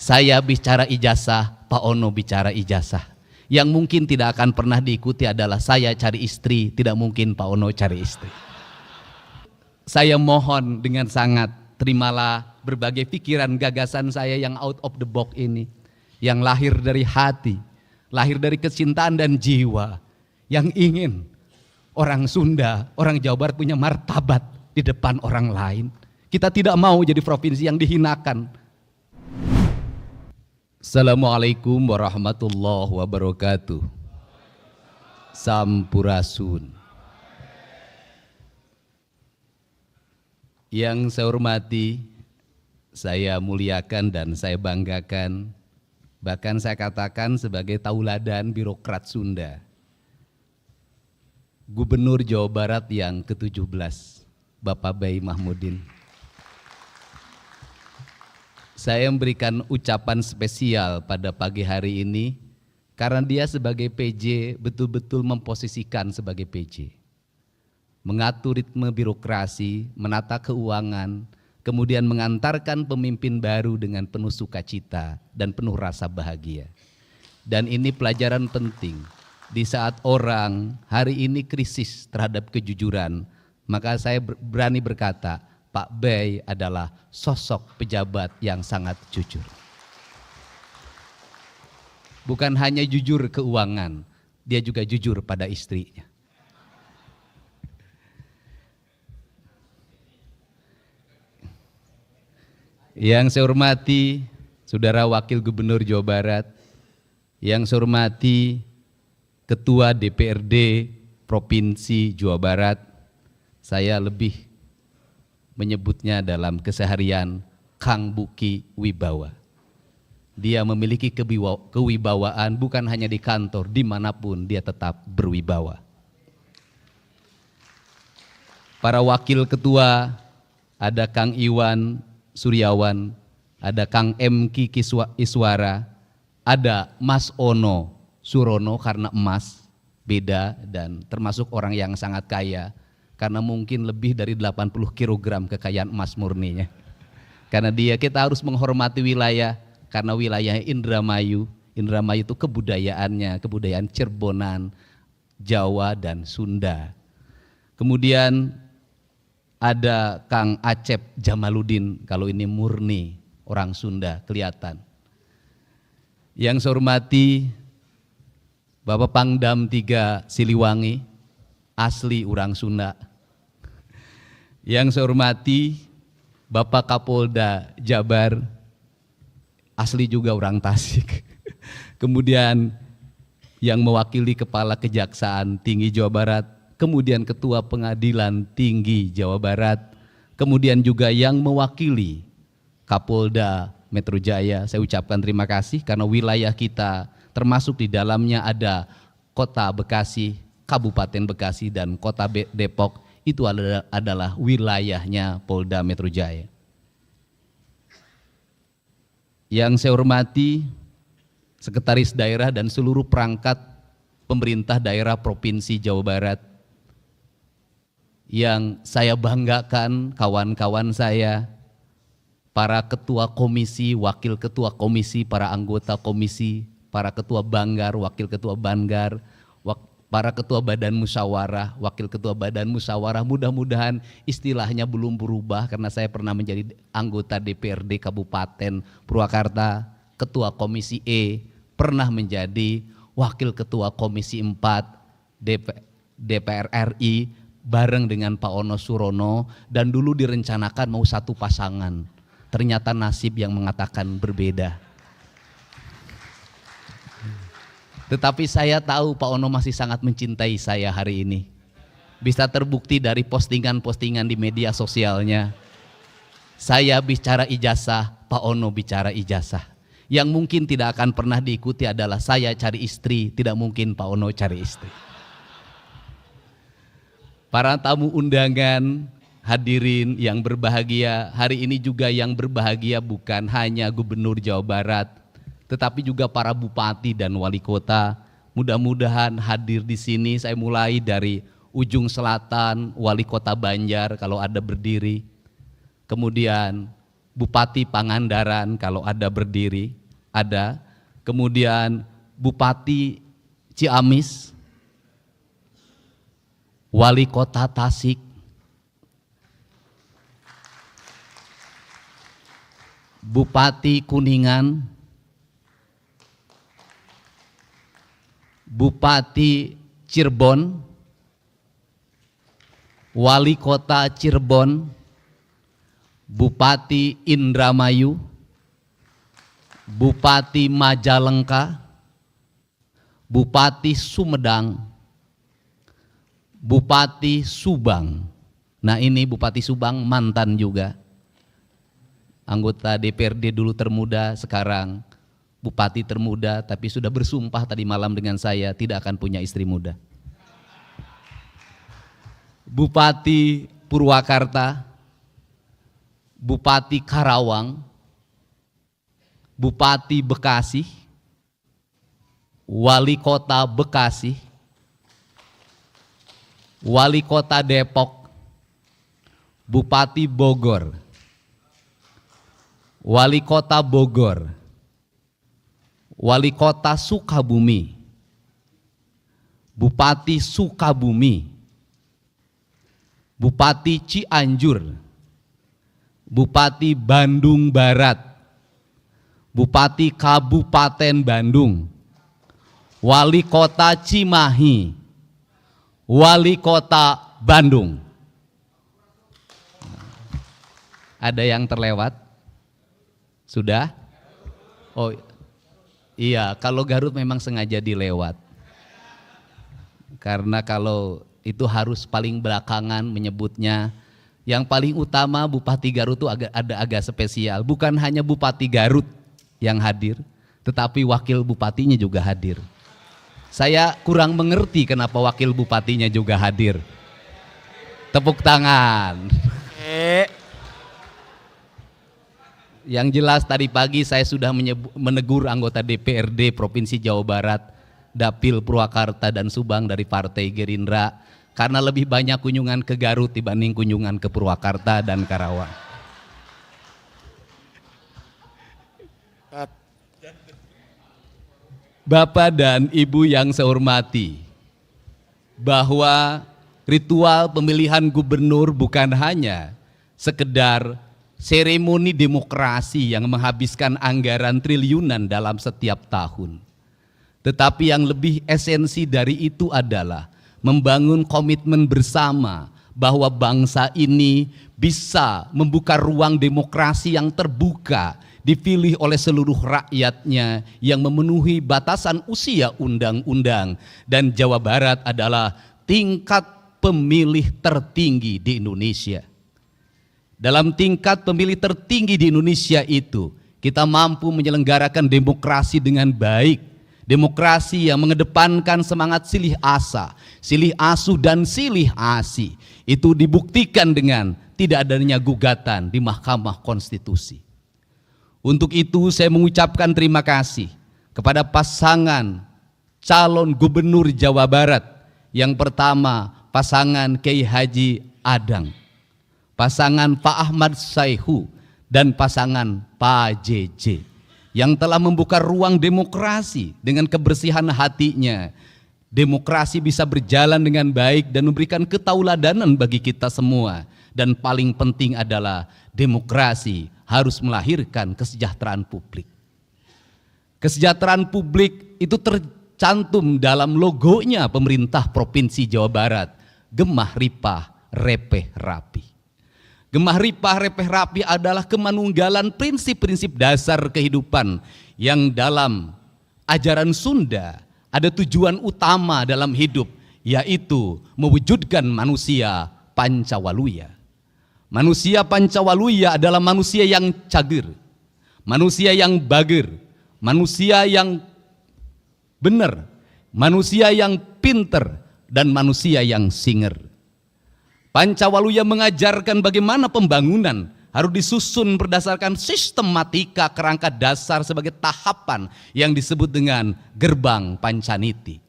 Saya bicara ijazah, Pak Ono bicara ijazah. Yang mungkin tidak akan pernah diikuti adalah saya cari istri, tidak mungkin Pak Ono cari istri. Saya mohon dengan sangat, terimalah berbagai pikiran gagasan saya yang out of the box ini, yang lahir dari hati, lahir dari kecintaan dan jiwa, yang ingin orang Sunda, orang Jawa Barat punya martabat di depan orang lain. Kita tidak mau jadi provinsi yang dihinakan. Assalamualaikum warahmatullahi wabarakatuh. Sampurasun. Yang saya hormati, saya muliakan dan saya banggakan, bahkan saya katakan sebagai tauladan birokrat Sunda, Gubernur Jawa Barat yang ke-17, Bapak Bay Mahmudin. Saya memberikan ucapan spesial pada pagi hari ini karena dia sebagai PJ betul-betul memposisikan sebagai PJ. Mengatur ritme birokrasi, menata keuangan, kemudian mengantarkan pemimpin baru dengan penuh sukacita dan penuh rasa bahagia. Dan ini pelajaran penting. Di saat orang hari ini krisis terhadap kejujuran, maka saya berani berkata, Pak Bay adalah sosok pejabat yang sangat jujur. Bukan hanya jujur keuangan, dia juga jujur pada istrinya. Yang saya hormati Saudara Wakil Gubernur Jawa Barat, yang saya hormati Ketua DPRD Provinsi Jawa Barat, saya lebih menyebutnya dalam keseharian Kang Buki Wibawa. Dia memiliki kewibawaan bukan hanya di kantor, dimanapun dia tetap berwibawa. Para wakil ketua, ada Kang Iwan Suryawan, ada Kang M.Ki Iswara, ada Mas Ono Surono karena emas, beda dan termasuk orang yang sangat kaya. Karena mungkin lebih dari 80 kg kekayaan emas murninya. Karena kita harus menghormati wilayah, karena wilayah Indramayu itu kebudayaannya, kebudayaan Cirebonan, Jawa dan Sunda. Kemudian ada Kang Acep Jamaludin, kalau ini murni orang Sunda kelihatan. Yang saya hormati Bapak Pangdam 3 Siliwangi, asli orang Sunda. Yang saya hormati Bapak Kapolda Jabar, asli juga orang Tasik. Kemudian yang mewakili Kepala Kejaksaan Tinggi Jawa Barat, kemudian Ketua Pengadilan Tinggi Jawa Barat, kemudian juga yang mewakili Kapolda Metro Jaya, saya ucapkan terima kasih karena wilayah kita termasuk di dalamnya ada Kota Bekasi, Kabupaten Bekasi dan Kota Depok, itu adalah wilayahnya Polda Metro Jaya. Yang saya hormati Sekretaris Daerah dan seluruh perangkat pemerintah daerah Provinsi Jawa Barat. Yang saya banggakan kawan-kawan saya, para ketua komisi, wakil ketua komisi, para anggota komisi, para ketua Banggar, wakil ketua Banggar, para ketua badan musyawarah, wakil ketua badan musyawarah, mudah-mudahan istilahnya belum berubah karena saya pernah menjadi anggota DPRD Kabupaten Purwakarta, ketua komisi E, pernah menjadi wakil ketua komisi 4 DPR RI bareng dengan Pak Ono Surono, dan dulu direncanakan mau satu pasangan, ternyata nasib yang mengatakan berbeda. Tetapi saya tahu Pak Ono masih sangat mencintai saya hari ini. Bisa terbukti dari postingan-postingan di media sosialnya. Saya bicara ijazah, Pak Ono bicara ijazah. Yang mungkin tidak akan pernah diikuti adalah saya cari istri, tidak mungkin Pak Ono cari istri. Para tamu undangan, hadirin yang berbahagia, hari ini juga yang berbahagia bukan hanya Gubernur Jawa Barat, tetapi juga para bupati dan wali kota. Mudah-mudahan hadir di sini. Saya mulai dari ujung selatan, wali kota Banjar kalau ada berdiri. Kemudian Bupati Pangandaran kalau ada berdiri, ada. Kemudian Bupati Ciamis, Wali Kota Tasik, Bupati Kuningan, Bupati Cirebon, Wali Kota Cirebon, Bupati Indramayu, Bupati Majalengka, Bupati Sumedang, Bupati Subang. Nah ini Bupati Subang mantan juga, anggota DPRD dulu termuda, sekarang Bupati termuda, tapi sudah bersumpah tadi malam dengan saya tidak akan punya istri muda. Bupati Purwakarta, Bupati Karawang, Bupati Bekasi, Wali Kota Bekasi, Wali Kota Depok, Bupati Bogor, Wali Kota Bogor, Wali Kota Sukabumi, Bupati Sukabumi, Bupati Cianjur, Bupati Bandung Barat, Bupati Kabupaten Bandung, Wali Kota Cimahi, Wali Kota Bandung. Ada yang terlewat? Sudah? Oh iya, kalau Garut memang sengaja dilewat. Karena kalau itu harus paling belakangan menyebutnya. Yang paling utama Bupati Garut itu agak spesial. Bukan hanya Bupati Garut yang hadir, tetapi wakil bupatinya juga hadir. Saya kurang mengerti kenapa wakil bupatinya juga hadir. Tepuk tangan. Yang jelas tadi pagi saya sudah menegur anggota DPRD Provinsi Jawa Barat, Dapil Purwakarta dan Subang dari Partai Gerindra, karena lebih banyak kunjungan ke Garut dibanding kunjungan ke Purwakarta dan Karawang. Bapak dan Ibu yang saya hormati, bahwa ritual pemilihan gubernur bukan hanya sekedar seremoni demokrasi yang menghabiskan anggaran triliunan dalam setiap tahun. Tetapi yang lebih esensi dari itu adalah membangun komitmen bersama bahwa bangsa ini bisa membuka ruang demokrasi yang terbuka, dipilih oleh seluruh rakyatnya yang memenuhi batasan usia undang-undang, dan Jawa Barat adalah tingkat pemilih tertinggi di Indonesia. Dalam tingkat pemilih tertinggi di Indonesia itu, kita mampu menyelenggarakan demokrasi dengan baik. Demokrasi yang mengedepankan semangat silih asa, silih asuh dan silih asi. Itu dibuktikan dengan tidak adanya gugatan di Mahkamah Konstitusi. Untuk itu saya mengucapkan terima kasih kepada pasangan calon gubernur Jawa Barat. Yang pertama pasangan Kiai Haji Adang, pasangan Pak Ahmad Saihu, dan pasangan Pak JJ, yang telah membuka ruang demokrasi dengan kebersihan hatinya. Demokrasi bisa berjalan dengan baik dan memberikan ketauladanan bagi kita semua. Dan paling penting adalah demokrasi harus melahirkan kesejahteraan publik. Kesejahteraan publik itu tercantum dalam logonya pemerintah Provinsi Jawa Barat, Gemah Ripah Repeh Rapi. Gemah Ripah Repeh Rapi adalah kemanunggalan prinsip-prinsip dasar kehidupan yang dalam ajaran Sunda ada tujuan utama dalam hidup, yaitu mewujudkan manusia Pancawaluya. Manusia Pancawaluya adalah manusia yang cager, manusia yang bager, manusia yang benar, manusia yang pinter, dan manusia yang singer. Pancawaluya mengajarkan bagaimana pembangunan harus disusun berdasarkan sistematika kerangka dasar sebagai tahapan yang disebut dengan gerbang Pancaniti.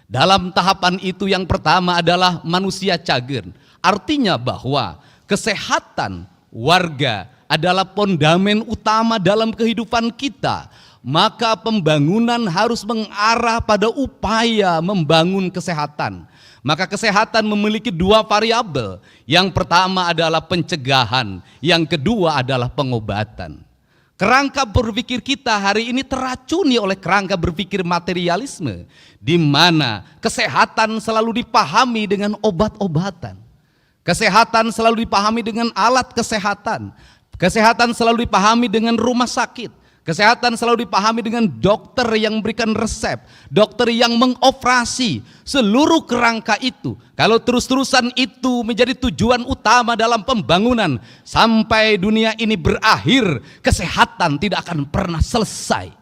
Dalam tahapan itu yang pertama adalah manusia cager, artinya bahwa kesehatan warga adalah fondamen utama dalam kehidupan kita, maka pembangunan harus mengarah pada upaya membangun kesehatan. Maka kesehatan memiliki dua variabel. Yang pertama adalah pencegahan, yang kedua adalah pengobatan. Kerangka berpikir kita hari ini teracuni oleh kerangka berpikir materialisme, di mana kesehatan selalu dipahami dengan obat-obatan. Kesehatan selalu dipahami dengan alat kesehatan. Kesehatan selalu dipahami dengan rumah sakit. Kesehatan selalu dipahami dengan dokter yang memberikan resep, dokter yang mengoperasi. Seluruh kerangka itu, kalau terus-terusan itu menjadi tujuan utama dalam pembangunan, sampai dunia ini berakhir, kesehatan tidak akan pernah selesai.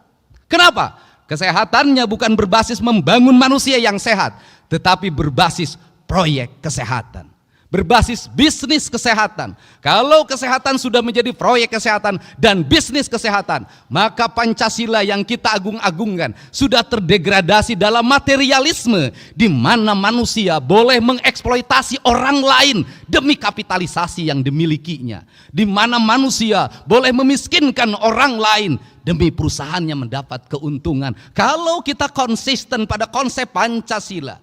Kenapa? Kesehatannya bukan berbasis membangun manusia yang sehat, tetapi berbasis proyek kesehatan, berbasis bisnis kesehatan. Kalau kesehatan sudah menjadi proyek kesehatan dan bisnis kesehatan, maka Pancasila yang kita agung-agungkan sudah terdegradasi dalam materialisme, di mana manusia boleh mengeksploitasi orang lain demi kapitalisasi yang dimilikinya, di mana manusia boleh memiskinkan orang lain demi perusahaannya mendapat keuntungan. Kalau kita konsisten pada konsep Pancasila,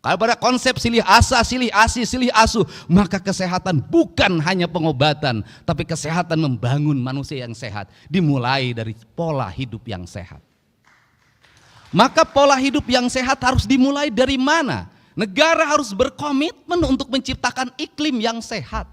kalau pada konsep silih asa, silih asi, silih asuh, maka kesehatan bukan hanya pengobatan, tapi kesehatan membangun manusia yang sehat, dimulai dari pola hidup yang sehat. Maka pola hidup yang sehat harus dimulai dari mana? Negara harus berkomitmen untuk menciptakan iklim yang sehat,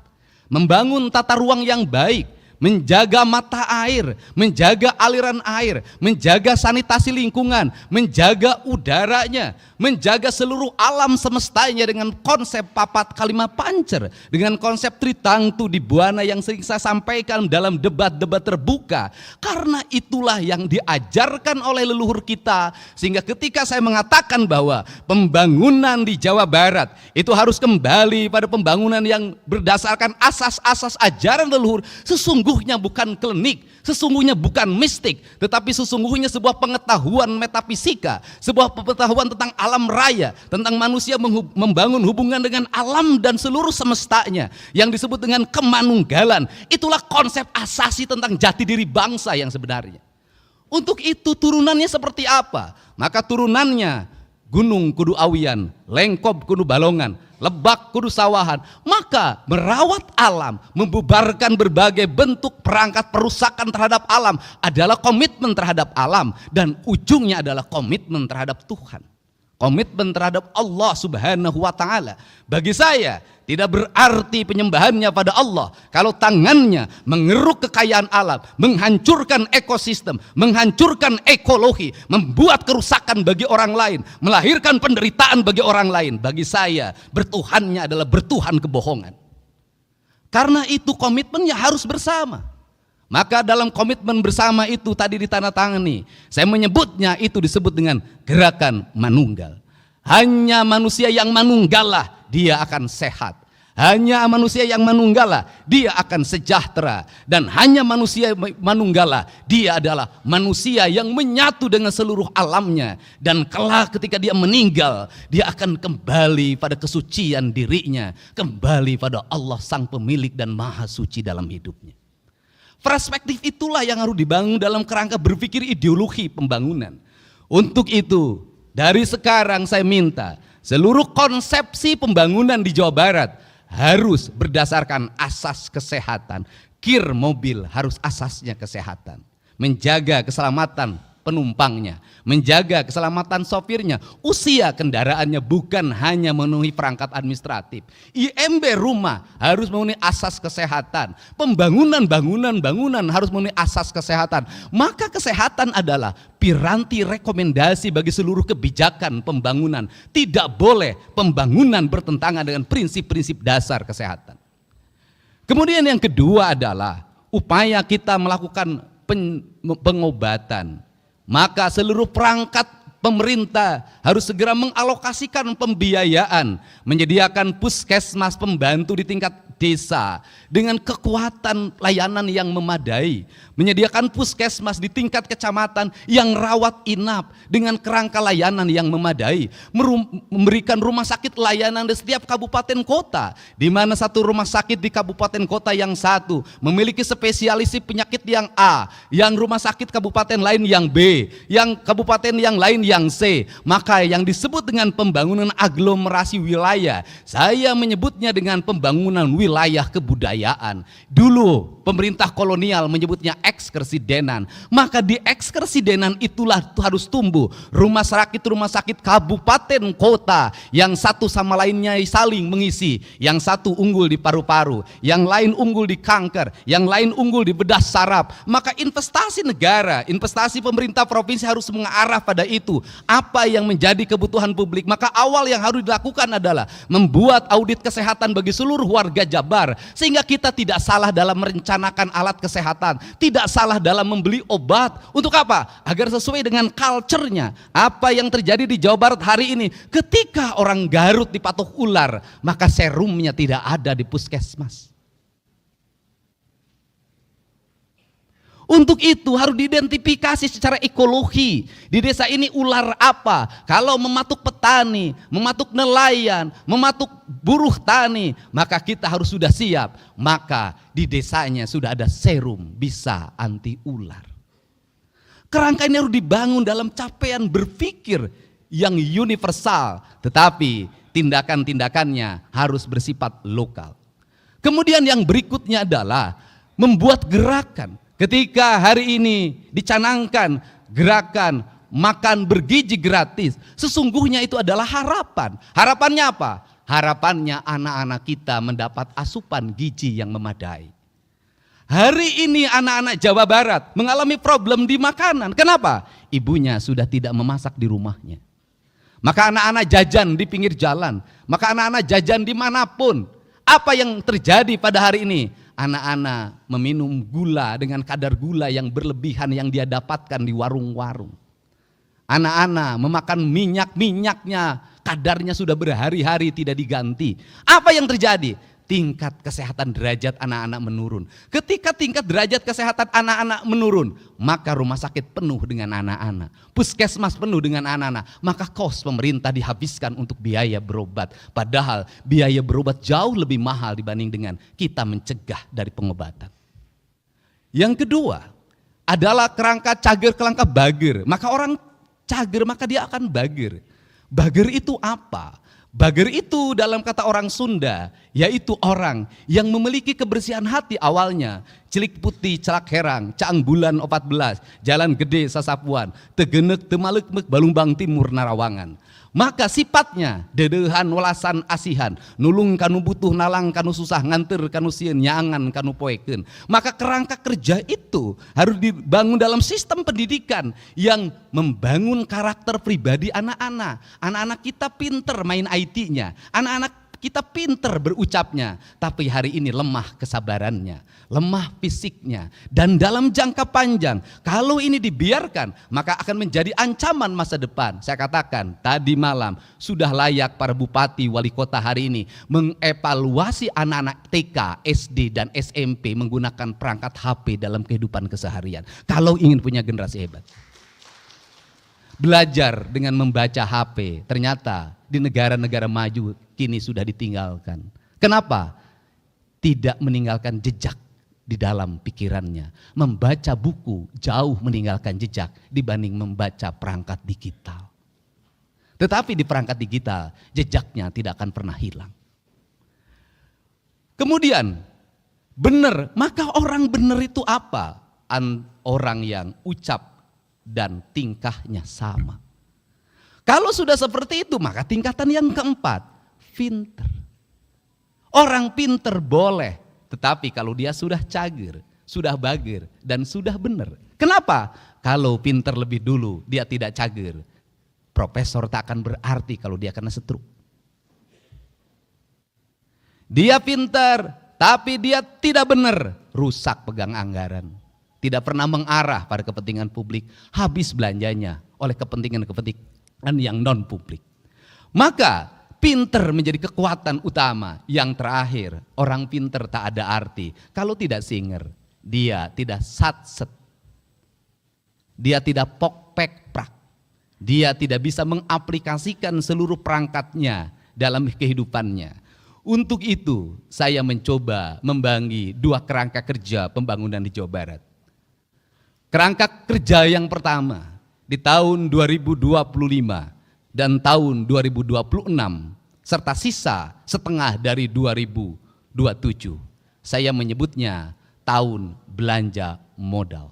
membangun tata ruang yang baik, menjaga mata air, menjaga aliran air, menjaga sanitasi lingkungan, menjaga udaranya, menjaga seluruh alam semestanya dengan konsep papat kalima pancer, dengan konsep tritangtu di buana yang sering saya sampaikan dalam debat-debat terbuka. Karena itulah yang diajarkan oleh leluhur kita, sehingga ketika saya mengatakan bahwa pembangunan di Jawa Barat itu harus kembali pada pembangunan yang berdasarkan asas-asas ajaran leluhur, sesungguhnya bukan klinik, sesungguhnya bukan mistik, tetapi sesungguhnya sebuah pengetahuan metafisika, sebuah pengetahuan tentang alam raya, tentang manusia membangun hubungan dengan alam dan seluruh semestanya, yang disebut dengan kemanunggalan. Itulah konsep asasi tentang jati diri bangsa yang sebenarnya. Untuk itu turunannya seperti apa? Maka turunannya gunung kudu awian, lengkop kudu balongan, lebak kudu sawahan. Maka merawat alam, membubarkan berbagai bentuk perangkat perusakan terhadap alam adalah komitmen terhadap alam, dan ujungnya adalah komitmen terhadap Tuhan, komitmen terhadap Allah Subhanahu wa Ta'ala. Bagi saya tidak berarti penyembahannya pada Allah kalau tangannya mengeruk kekayaan alam, menghancurkan ekosistem, menghancurkan ekologi, membuat kerusakan bagi orang lain, melahirkan penderitaan bagi orang lain. Bagi saya bertuhannya adalah bertuhan kebohongan. Karena itu komitmennya harus bersama. Maka dalam komitmen bersama itu tadi ditandatangani, saya menyebutnya itu disebut dengan gerakan manunggal. Hanya manusia yang manunggalah dia akan sehat. Hanya manusia yang manunggalah dia akan sejahtera. Dan hanya manusia manunggalah dia adalah manusia yang menyatu dengan seluruh alamnya. Dan kelak ketika dia meninggal, dia akan kembali pada kesucian dirinya, kembali pada Allah sang pemilik dan maha suci dalam hidupnya. Perspektif itulah yang harus dibangun dalam kerangka berpikir ideologi pembangunan. Untuk itu, dari sekarang saya minta seluruh konsepsi pembangunan di Jawa Barat harus berdasarkan asas kesehatan. Kir mobil harus asasnya kesehatan. Menjaga keselamatan penumpangnya, menjaga keselamatan sopirnya, usia kendaraannya bukan hanya memenuhi perangkat administratif. IMB rumah harus memenuhi asas kesehatan. Pembangunan bangunan harus memenuhi asas kesehatan. Maka kesehatan adalah piranti rekomendasi bagi seluruh kebijakan pembangunan. Tidak boleh pembangunan bertentangan dengan prinsip-prinsip dasar kesehatan. Kemudian yang kedua adalah upaya kita melakukan pengobatan. Maka seluruh perangkat pemerintah harus segera mengalokasikan pembiayaan, menyediakan puskesmas pembantu di tingkat desa dengan kekuatan layanan yang memadai. menyediakan puskesmas di tingkat kecamatan yang rawat inap dengan kerangka layanan yang memadai, memberikan rumah sakit layanan di setiap kabupaten kota, di mana satu rumah sakit di kabupaten kota yang satu memiliki spesialisi penyakit yang A, yang rumah sakit kabupaten lain yang B, yang kabupaten yang lain yang C. Maka yang disebut dengan pembangunan aglomerasi wilayah, saya menyebutnya dengan pembangunan wilayah kebudayaan. Dulu pemerintah kolonial menyebutnya ekskersidenan, maka di ekskersidenan itulah harus tumbuh rumah sakit kabupaten kota yang satu sama lainnya saling mengisi, yang satu unggul di paru-paru, yang lain unggul di kanker, yang lain unggul di bedah saraf. Maka investasi negara, investasi pemerintah provinsi harus mengarah pada itu. Apa yang menjadi kebutuhan publik, maka awal yang harus dilakukan adalah membuat audit kesehatan bagi seluruh warga Jabar, sehingga kita tidak salah dalam merencanakan alat kesehatan, tidak salah dalam membeli obat. Untuk apa? Agar sesuai dengan culture-nya. Apa yang terjadi di Jawa Barat hari ini, ketika orang Garut dipatok ular, maka serumnya tidak ada di puskesmas. Untuk itu harus diidentifikasi secara ekologi. Di desa ini ular apa? Kalau mematuk petani, mematuk nelayan, mematuk buruh tani, maka kita harus sudah siap. Maka di desanya sudah ada serum bisa anti ular. Kerangka ini harus dibangun dalam capaian berpikir yang universal, tetapi tindakan-tindakannya harus bersifat lokal. Kemudian yang berikutnya adalah membuat gerakan. Ketika hari ini dicanangkan gerakan makan bergizi gratis, sesungguhnya itu adalah harapan. Harapannya apa? Harapannya anak-anak kita mendapat asupan gizi yang memadai. Hari ini anak-anak Jawa Barat mengalami problem di makanan. Kenapa? Ibunya sudah tidak memasak di rumahnya. Maka anak-anak jajan di pinggir jalan, maka anak-anak jajan dimanapun. Apa yang terjadi pada hari ini? Anak-anak meminum gula dengan kadar gula yang berlebihan yang dia dapatkan di warung-warung. Anak-anak memakan minyaknya, kadarnya sudah berhari-hari tidak diganti. Apa yang terjadi? Tingkat kesehatan derajat anak-anak menurun. Ketika tingkat derajat kesehatan anak-anak menurun, maka rumah sakit penuh dengan anak-anak, puskesmas penuh dengan anak-anak, maka kos pemerintah dihabiskan untuk biaya berobat. Padahal biaya berobat jauh lebih mahal dibanding dengan kita mencegah dari pengobatan. Yang kedua adalah kerangka cager kerangka bager. Maka orang cager maka dia akan bager. Bager itu apa? Bager itu dalam kata orang Sunda, yaitu orang yang memiliki kebersihan hati awalnya. Cilik putih celak herang, caang bulan 14, jalan gede sasapuan, tegenek temalek balumbang timur narawangan. Maka sifatnya dedehan welasan asihan, nulung kanu butuh nalang kanu susah nganter kanu sieun nyaangan kanu poeken. Maka kerangka kerja itu harus dibangun dalam sistem pendidikan yang membangun karakter pribadi anak-anak. Anak-anak kita pinter main IT-nya, anak-anak kita pinter berucapnya, tapi hari ini lemah kesabarannya, lemah fisiknya. Dan dalam jangka panjang, kalau ini dibiarkan, maka akan menjadi ancaman masa depan. Saya katakan, tadi malam sudah layak para bupati, wali kota hari ini mengevaluasi anak-anak TK, SD, dan SMP menggunakan perangkat HP dalam kehidupan keseharian. Kalau ingin punya generasi hebat. Belajar dengan membaca HP, ternyata di negara-negara maju kini sudah ditinggalkan. Kenapa? Tidak meninggalkan jejak di dalam pikirannya. Membaca buku jauh meninggalkan jejak dibanding membaca perangkat digital. Tetapi di perangkat digital jejaknya tidak akan pernah hilang. Kemudian benar, maka orang benar itu apa? Orang yang ucap dan tingkahnya sama. Kalau sudah seperti itu, maka tingkatan yang keempat, pinter. Orang pinter boleh, tetapi kalau dia sudah cager, sudah bager, dan sudah benar. Kenapa? Kalau pinter lebih dulu, dia tidak cager. Profesor tak akan berarti kalau dia kena stroke. Dia pinter, tapi dia tidak benar, rusak pegang anggaran. Tidak pernah mengarah pada kepentingan publik, habis belanjanya oleh kepentingan-kepentingan yang non publik. Maka pinter menjadi kekuatan utama. Yang terakhir, orang pinter tak ada arti kalau tidak singer. dia tidak satset, dia tidak pok-pek-prak, dia tidak bisa mengaplikasikan seluruh perangkatnya dalam kehidupannya. Untuk itu saya mencoba membangun 2 kerangka kerja pembangunan di Jawa Barat. Kerangka kerja yang pertama di tahun 2025 dan tahun 2026 serta sisa setengah dari 2027. Saya menyebutnya tahun belanja modal.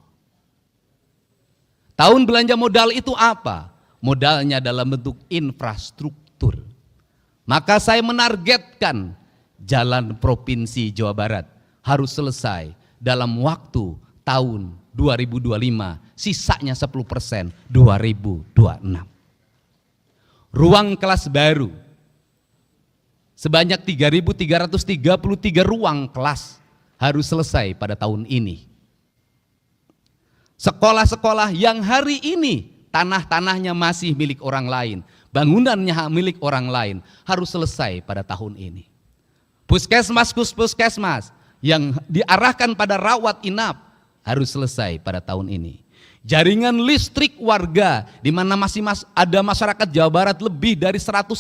Tahun belanja modal itu apa? Modalnya dalam bentuk infrastruktur. Maka saya menargetkan jalan provinsi Jawa Barat harus selesai dalam waktu tahun 2025, sisanya 10% 2026. Ruang kelas baru sebanyak 3.333 ruang kelas harus selesai pada tahun ini. Sekolah-sekolah yang hari ini tanah-tanahnya masih milik orang lain, bangunannya milik orang lain, harus selesai pada tahun ini. Puskesmas yang diarahkan pada rawat inap harus selesai pada tahun ini. Jaringan listrik warga di mana masih ada masyarakat Jawa Barat lebih dari 150.000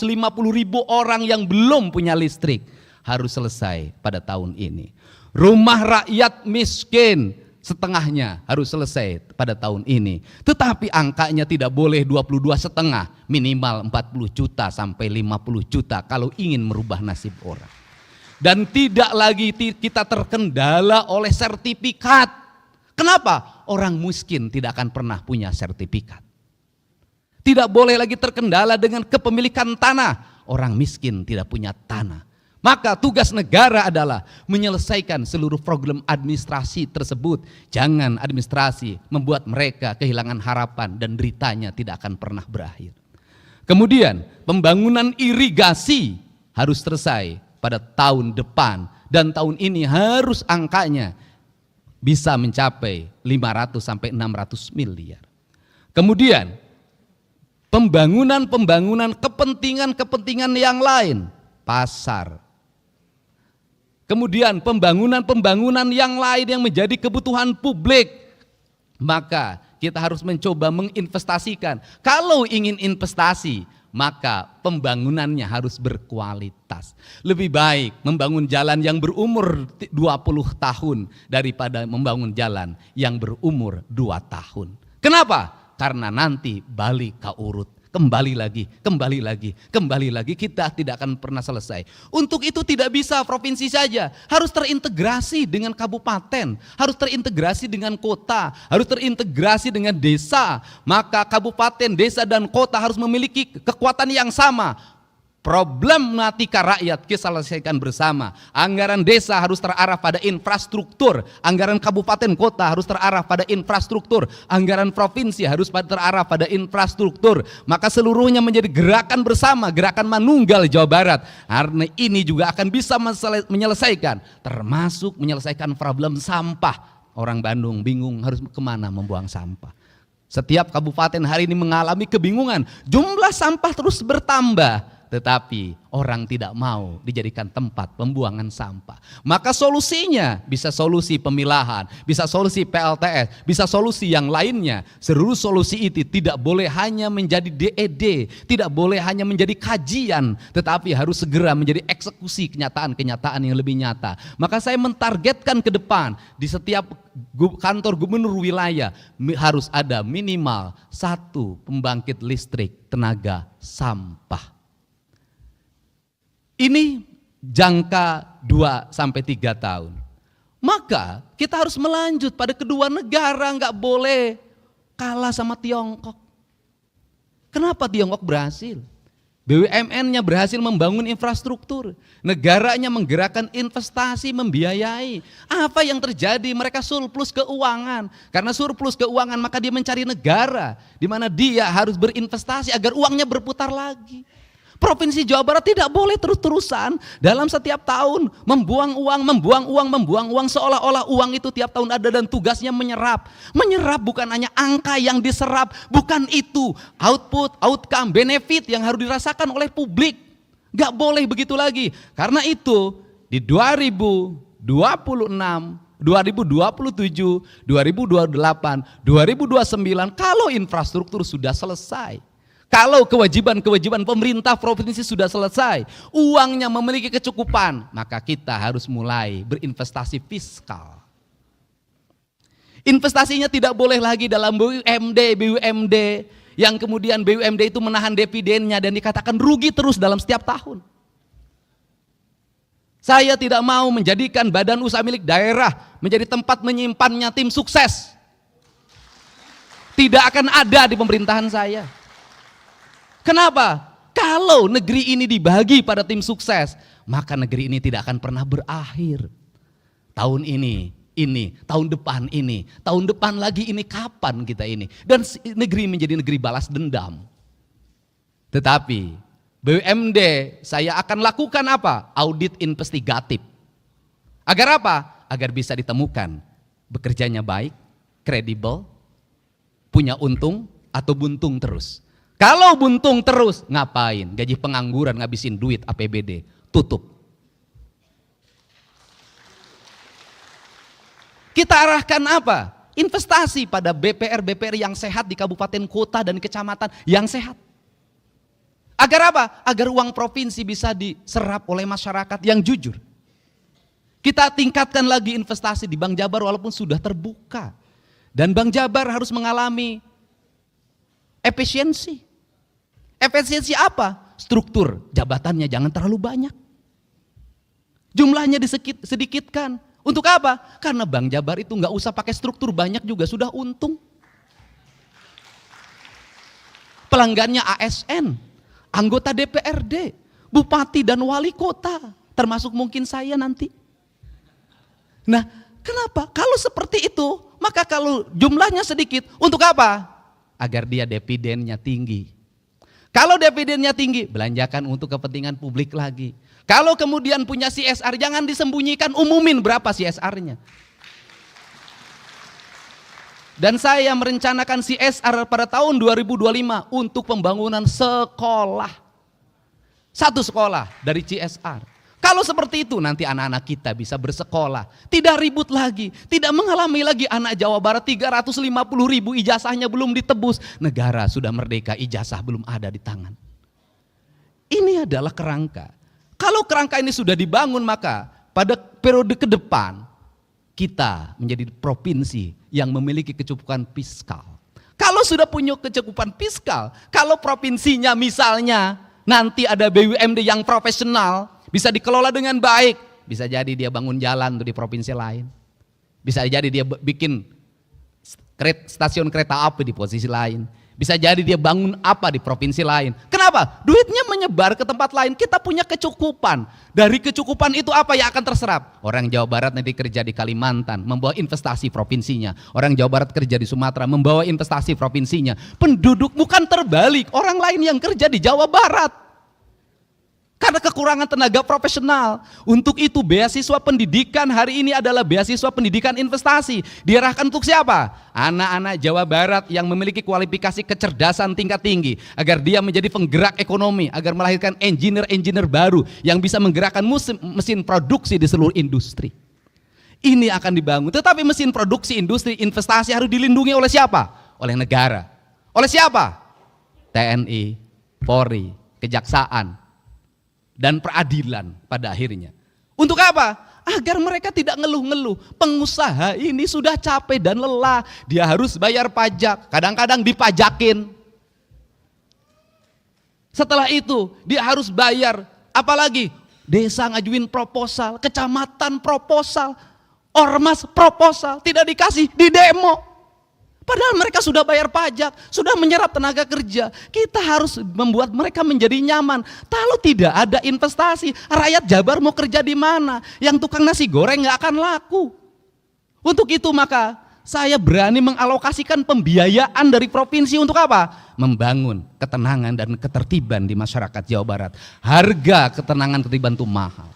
orang yang belum punya listrik harus selesai pada tahun ini. Rumah rakyat miskin setengahnya harus selesai pada tahun ini. Tetapi angkanya tidak boleh 22,5, minimal 40 juta sampai 50 juta kalau ingin merubah nasib orang. Dan tidak lagi kita terkendala oleh sertifikat. Kenapa? Orang miskin tidak akan pernah punya sertifikat. Tidak boleh lagi terkendala dengan kepemilikan tanah. Orang miskin tidak punya tanah. Maka tugas negara adalah menyelesaikan seluruh problem administrasi tersebut. Jangan administrasi membuat mereka kehilangan harapan dan deritanya tidak akan pernah berakhir. Kemudian pembangunan irigasi harus selesai pada tahun depan. Dan tahun ini harus angkanya bisa mencapai 500 sampai 600 miliar. Kemudian pembangunan kepentingan yang lain, pasar. Kemudian pembangunan yang lain yang menjadi kebutuhan publik. Maka kita harus mencoba menginvestasikan. Kalau ingin investasi, maka pembangunannya harus berkualitas. Lebih baik membangun jalan yang berumur 20 tahun daripada membangun jalan yang berumur 2 tahun. Kenapa? Karena nanti balik ke urut. Kembali lagi, kita tidak akan pernah selesai. Untuk itu tidak bisa provinsi saja, harus terintegrasi dengan kabupaten, harus terintegrasi dengan kota, harus terintegrasi dengan desa. Maka kabupaten, desa dan kota harus memiliki kekuatan yang sama. Problematika rakyat kita selesaikan bersama. Anggaran desa harus terarah pada infrastruktur, anggaran kabupaten kota harus terarah pada infrastruktur, anggaran provinsi harus terarah pada infrastruktur. Maka seluruhnya menjadi gerakan bersama, gerakan manunggal Jawa Barat. Karena ini juga akan bisa menyelesaikan, termasuk menyelesaikan problem sampah. Orang Bandung bingung harus kemana membuang sampah. Setiap kabupaten hari ini mengalami kebingungan, jumlah sampah terus bertambah. Tetapi orang tidak mau dijadikan tempat pembuangan sampah. Maka solusinya bisa solusi pemilahan, bisa solusi PLTS, bisa solusi yang lainnya. Seluruh solusi itu tidak boleh hanya menjadi DED, tidak boleh hanya menjadi kajian, tetapi harus segera menjadi eksekusi kenyataan-kenyataan yang lebih nyata. Maka saya mentargetkan ke depan di setiap kantor gubernur wilayah harus ada minimal 1 pembangkit listrik tenaga sampah. Ini jangka 2 sampai 3 tahun. Maka kita harus melanjut pada kedua negara, nggak boleh kalah sama Tiongkok. Kenapa Tiongkok berhasil? BUMN-nya berhasil membangun infrastruktur, negaranya menggerakkan investasi, membiayai. Apa yang terjadi? Mereka surplus keuangan. Karena surplus keuangan maka dia mencari negara di mana dia harus berinvestasi agar uangnya berputar lagi. Provinsi Jawa Barat tidak boleh terus-terusan dalam setiap tahun membuang uang seolah-olah uang itu tiap tahun ada dan tugasnya menyerap. Menyerap bukan hanya angka yang diserap, bukan itu output, outcome, benefit yang harus dirasakan oleh publik. Gak boleh begitu lagi. Karena itu di 2026 2027, 2028, 2029 kalau infrastruktur sudah selesai. Kalau kewajiban-kewajiban pemerintah provinsi sudah selesai, uangnya memiliki kecukupan, maka kita harus mulai berinvestasi fiskal. Investasinya tidak boleh lagi dalam BUMD yang kemudian BUMD itu menahan dividennya dan dikatakan rugi terus dalam setiap tahun. Saya tidak mau menjadikan badan usaha milik daerah menjadi tempat menyimpannya tim sukses. Tidak akan ada di pemerintahan saya. Kenapa? Kalau negeri ini dibagi pada tim sukses, maka negeri ini tidak akan pernah berakhir. Tahun ini, tahun depan lagi ini, kapan kita ini? Dan negeri menjadi negeri balas dendam. Tetapi BUMD saya akan lakukan apa? Audit investigatif. Agar apa? Agar bisa ditemukan bekerjanya baik, kredibel, punya untung atau buntung terus. Kalau buntung terus, ngapain? Gaji pengangguran, ngabisin duit APBD, tutup. Kita arahkan apa? Investasi pada BPR yang sehat di kabupaten, kota, dan kecamatan yang sehat. Agar apa? Agar uang provinsi bisa diserap oleh masyarakat yang jujur. Kita tingkatkan lagi investasi di Bank Jabar walaupun sudah terbuka. Dan Bank Jabar harus mengalami efisiensi. Efisiensi apa? Struktur jabatannya jangan terlalu banyak. Jumlahnya sedikitkan. Untuk apa? Karena Bank Jabar itu nggak usah pakai struktur banyak juga sudah untung. Pelanggannya ASN, anggota DPRD, bupati dan wali kota, termasuk mungkin saya nanti. Nah, kenapa? Kalau seperti itu, maka kalau jumlahnya sedikit, untuk apa? Agar dia dividennya tinggi. Kalau dividennya tinggi, belanjakan untuk kepentingan publik lagi. Kalau kemudian punya CSR, jangan disembunyikan, umumin berapa CSR-nya. Dan saya merencanakan CSR pada tahun 2025 untuk pembangunan sekolah. Satu sekolah dari CSR. Kalau seperti itu nanti anak-anak kita bisa bersekolah. Tidak ribut lagi, tidak mengalami lagi anak Jawa Barat 350.000 ijazahnya belum ditebus. Negara sudah merdeka, ijazah belum ada di tangan. Ini adalah kerangka. Kalau kerangka ini sudah dibangun, maka pada periode ke depan kita menjadi provinsi yang memiliki kecukupan fiskal. Kalau sudah punya kecukupan fiskal, kalau provinsinya misalnya nanti ada BUMD yang profesional, bisa dikelola dengan baik, bisa jadi dia bangun jalan di provinsi lain. Bisa jadi dia bikin stasiun kereta api di posisi lain. Bisa jadi dia bangun apa di provinsi lain. Kenapa? Duitnya menyebar ke tempat lain. Kita punya kecukupan. Dari kecukupan itu apa yang akan terserap? Orang Jawa Barat nanti kerja di Kalimantan, membawa investasi provinsinya. Orang Jawa Barat kerja di Sumatera, membawa investasi provinsinya. Penduduk bukan terbalik, orang lain yang kerja di Jawa Barat. Karena kekurangan tenaga profesional. Untuk itu beasiswa pendidikan hari ini adalah beasiswa pendidikan investasi. Diarahkan untuk siapa? Anak-anak Jawa Barat yang memiliki kualifikasi kecerdasan tingkat tinggi. Agar dia menjadi penggerak ekonomi. Agar melahirkan engineer-engineer baru yang bisa menggerakkan mesin produksi di seluruh industri. Ini akan dibangun. Tetapi mesin produksi, industri, investasi harus dilindungi oleh siapa? Oleh negara. Oleh siapa? TNI, Polri, Kejaksaan, dan peradilan pada akhirnya. Untuk apa? Agar mereka tidak ngeluh-ngeluh. Pengusaha ini sudah capek dan lelah. Dia harus bayar pajak. Kadang-kadang dipajakin. Setelah itu dia harus bayar. Apalagi desa ngajuin proposal, kecamatan proposal, ormas proposal. Tidak dikasih, di demo. Padahal mereka sudah bayar pajak, sudah menyerap tenaga kerja. Kita harus membuat mereka menjadi nyaman. Kalau tidak ada investasi, rakyat Jabar mau kerja di mana? Yang tukang nasi goreng nggak akan laku. Untuk itu maka saya berani mengalokasikan pembiayaan dari provinsi untuk apa? Membangun ketenangan dan ketertiban di masyarakat Jawa Barat. Harga ketenangan ketertiban itu mahal.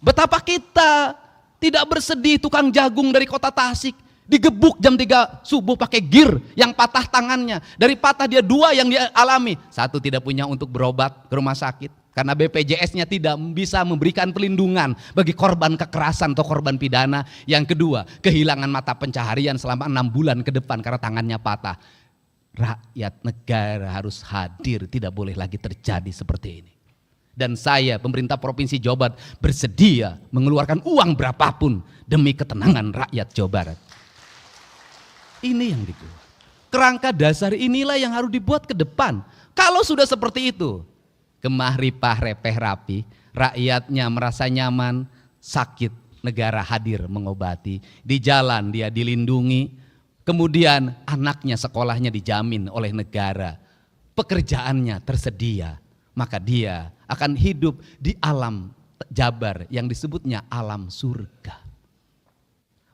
Betapa kita tidak bersedih tukang jagung dari kota Tasik Digebuk jam 3 subuh pakai gear yang patah tangannya. Dari patah dia 2 yang dia alami. 1 tidak punya untuk berobat ke rumah sakit. Karena BPJS-nya tidak bisa memberikan perlindungan bagi korban kekerasan atau korban pidana. Yang kedua, kehilangan mata pencaharian selama 6 bulan ke depan karena tangannya patah. Rakyat negara harus hadir, tidak boleh lagi terjadi seperti ini. Dan saya, pemerintah Provinsi Jawa Barat, bersedia mengeluarkan uang berapapun demi ketenangan rakyat Jawa Barat. Ini yang dikeluarkan. Kerangka dasar inilah yang harus dibuat ke depan. Kalau sudah seperti itu, gemah ripah repeh rapi, rakyatnya merasa nyaman, sakit, negara hadir mengobati. Di jalan dia dilindungi, kemudian anaknya sekolahnya dijamin oleh negara. Pekerjaannya tersedia, maka dia akan hidup di alam Jabar yang disebutnya alam surga.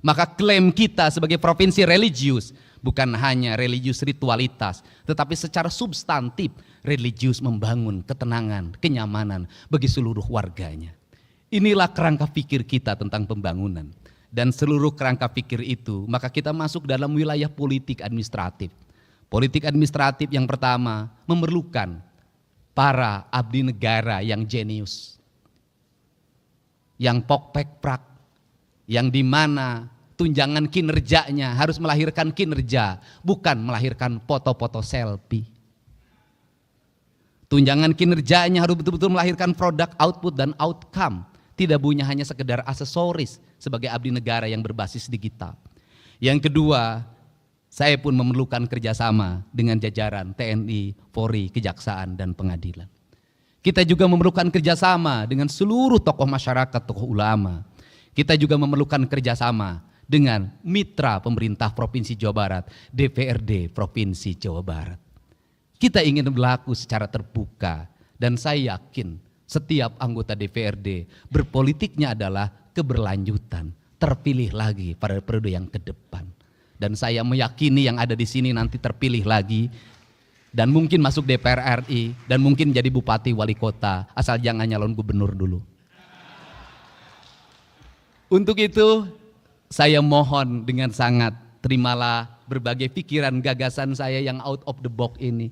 Maka klaim kita sebagai provinsi religius bukan hanya religius ritualitas, tetapi secara substantif religius membangun ketenangan, kenyamanan bagi seluruh warganya. Inilah kerangka pikir kita tentang pembangunan. Dan seluruh kerangka pikir itu, maka kita masuk dalam wilayah politik administratif. Politik administratif yang pertama memerlukan para abdi negara yang jenius, yang pok-pek-prak, yang dimana tunjangan kinerjanya harus melahirkan kinerja, bukan melahirkan foto-foto selfie. Tunjangan kinerjanya harus betul-betul melahirkan produk, output, dan outcome. Tidak punya hanya sekedar aksesoris sebagai abdi negara yang berbasis digital. Yang kedua, saya pun memerlukan kerjasama dengan jajaran TNI, Polri, Kejaksaan, dan Pengadilan. Kita juga memerlukan kerjasama dengan seluruh tokoh masyarakat, tokoh ulama. Kita juga memerlukan kerjasama dengan mitra pemerintah Provinsi Jawa Barat, DPRD Provinsi Jawa Barat. Kita ingin berlaku secara terbuka dan saya yakin setiap anggota DPRD berpolitiknya adalah keberlanjutan, terpilih lagi pada periode yang ke depan. Dan saya meyakini yang ada di sini nanti terpilih lagi dan mungkin masuk DPR RI dan mungkin jadi bupati wali kota asal jangan nyalon gubernur dulu. Untuk itu saya mohon dengan sangat terimalah berbagai pikiran gagasan saya yang out of the box ini,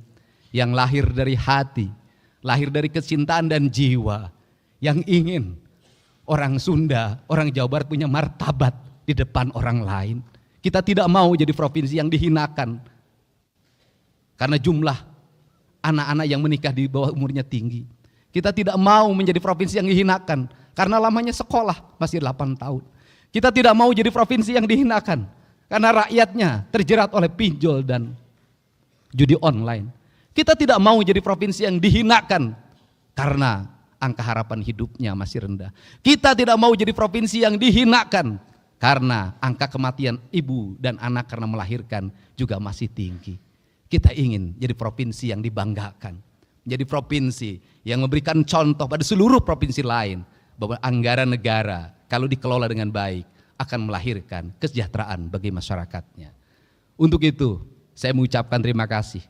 yang lahir dari hati, lahir dari kecintaan dan jiwa, yang ingin orang Sunda, orang Jawa Barat punya martabat di depan orang lain. Kita tidak mau jadi provinsi yang dihinakan karena jumlah anak-anak yang menikah di bawah umurnya tinggi. Kita tidak mau menjadi provinsi yang dihinakan karena lamanya sekolah masih 8 tahun. Kita tidak mau jadi provinsi yang dihinakan karena rakyatnya terjerat oleh pinjol dan judi online. Kita tidak mau jadi provinsi yang dihinakan karena angka harapan hidupnya masih rendah. Kita tidak mau jadi provinsi yang dihinakan karena angka kematian ibu dan anak karena melahirkan juga masih tinggi. Kita ingin jadi provinsi yang dibanggakan, menjadi provinsi yang memberikan contoh pada seluruh provinsi lain bahwa anggaran negara kalau dikelola dengan baik akan melahirkan kesejahteraan bagi masyarakatnya. Untuk itu saya mengucapkan terima kasih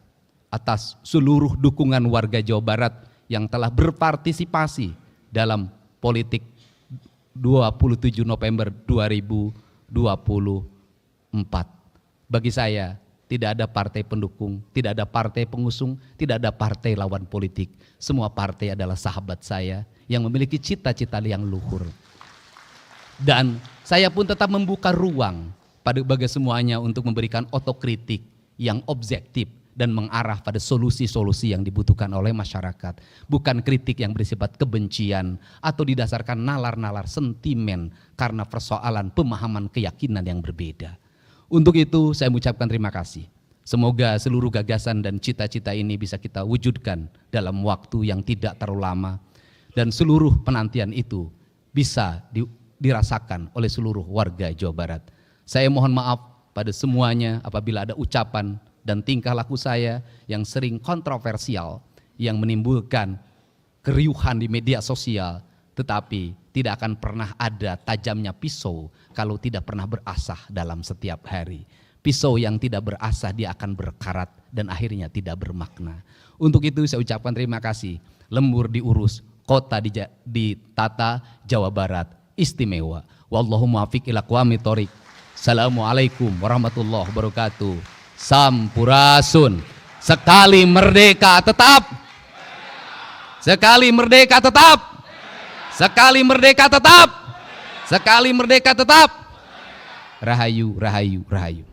atas seluruh dukungan warga Jawa Barat yang telah berpartisipasi dalam politik 27 November 2024. Bagi saya tidak ada partai pendukung, tidak ada partai pengusung, tidak ada partai lawan politik. Semua partai adalah sahabat saya yang memiliki cita-cita yang luhur. Dan saya pun tetap membuka ruang bagi semuanya untuk memberikan otokritik yang objektif dan mengarah pada solusi-solusi yang dibutuhkan oleh masyarakat. Bukan kritik yang bersifat kebencian atau didasarkan nalar-nalar sentimen karena persoalan pemahaman keyakinan yang berbeda. Untuk itu saya mengucapkan terima kasih. Semoga seluruh gagasan dan cita-cita ini bisa kita wujudkan dalam waktu yang tidak terlalu lama. Dan seluruh penantian itu bisa dirasakan oleh seluruh warga Jawa Barat. Saya mohon maaf pada semuanya apabila ada ucapan dan tingkah laku saya yang sering kontroversial, yang menimbulkan keriuhan di media sosial, tetapi tidak akan pernah ada tajamnya pisau kalau tidak pernah berasah dalam setiap hari. Pisau yang tidak berasah dia akan berkarat dan akhirnya tidak bermakna. Untuk itu saya ucapkan terima kasih. Lembur diurus, kota ditata, Jawa Barat istimewa. Wallahu muwaffiq ila aqwamit thoriq. Assalamualaikum warahmatullahi wabarakatuh. Sampurasun. Sekali merdeka tetap. Sekali merdeka tetap. Sekali merdeka tetap. Sekali merdeka tetap. Rahayu, rahayu, rahayu.